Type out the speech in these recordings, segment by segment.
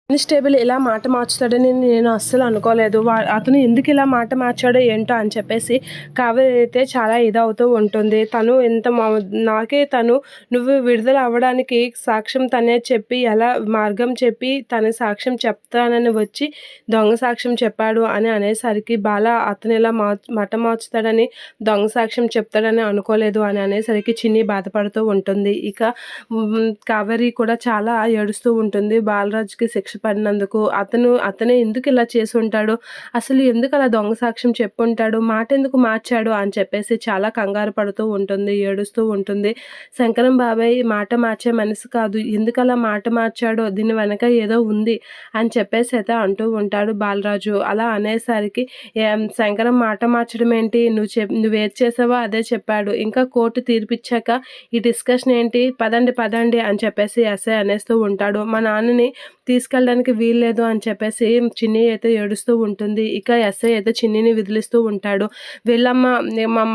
Constable ఇలా మాట మార్చుతాడని నేను అస్సలు అనుకోలేదు. అతను ఎందుకు ఇలా మాట మార్చాడో ఏంటో అని చెప్పేసి కావేరి అయితే చాలా ఇదవుతూ ఉంటుంది. తను నాకే నువ్వు విడుదల అవ్వడానికి సాక్ష్యం తనే చెప్పి ఎలా మార్గం చెప్పి తన సాక్ష్యం చెప్తానని వచ్చి దొంగ సాక్ష్యం చెప్పాడు అని అనేసరికి బాల అతను ఇలా మాట మార్చుతాడని దొంగ సాక్ష్యం చెప్తాడని అనుకోలేదు అని అనేసరికి చిన్ని బాధపడుతూ ఉంటుంది. ఇక కావేరి కూడా చాలా ఏడుస్తూ ఉంటుంది. బాలరాజుకి శిక్ష పడినందుకు అతనే ఎందుకు ఇలా చేసి ఉంటాడు, అసలు ఎందుకు అలా దొంగ సాక్ష్యం చెప్పుంటాడు, మాట ఎందుకు మార్చాడు అని చెప్పేసి చాలా కంగారు పడుతూ ఉంటుంది, ఏడుస్తూ ఉంటుంది. శంకరం బాబాయ్ మాట మార్చే మనసు కాదు, ఎందుకు అలా మాట మార్చాడో దీని వెనక ఏదో ఉంది అని చెప్పేసి అయితే అంటూ ఉంటాడు బాలరాజు. అలా అనేసరికి శంకరం మాట మార్చడం ఏంటి, నువ్వేది చేసావో అదే చెప్పాడు, ఇంకా కోర్టు తీర్పిచ్చాక ఈ డిస్కషన్ ఏంటి, పదండి పదండి అని చెప్పేసి ఎస్ఐ అనేస్తూ ఉంటాడు. మా నాన్నని తీసుకెళ్ళడానికి వీల్లేదు అని చెప్పేసి చిన్ని అయితే ఏడుస్తూ ఉంటుంది. ఇక ఎస్ఐ అయితే చిన్నిని విదిలిస్తూ ఉంటాడు. వెళ్ళమ్మా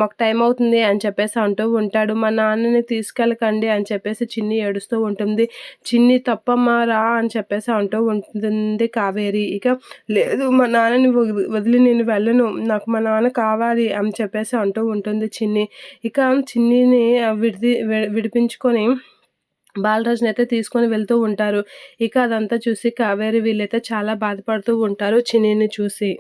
మాకు టైం అవుతుంది అని చెప్పేసి అంటూ ఉంటాడు. మా నాన్నని తీసుకెళ్ళకండి అని చెప్పేసి చిన్ని ఏడుస్తూ ఉంటుంది. చిన్ని తప్పమ్మా రా అని చెప్పేసి అంటూ ఉంటుంది కావేరి. ఇక లేదు మా నాన్నని వదిలి నేను వెళ్ళను, నాకు మా నాన్న కావాలి అని చెప్పేసి అంటూ ఉంటుంది చిన్ని. ఇక చిన్నిని విడిపించుకొని బాలరాజుని అయితే తీసుకొని వెళ్తూ ఉంటారు. ఇక అదంతా చూసి కావేరి వీళ్ళైతే చాలా బాధపడుతూ ఉంటారు చిన్నిని చూసి.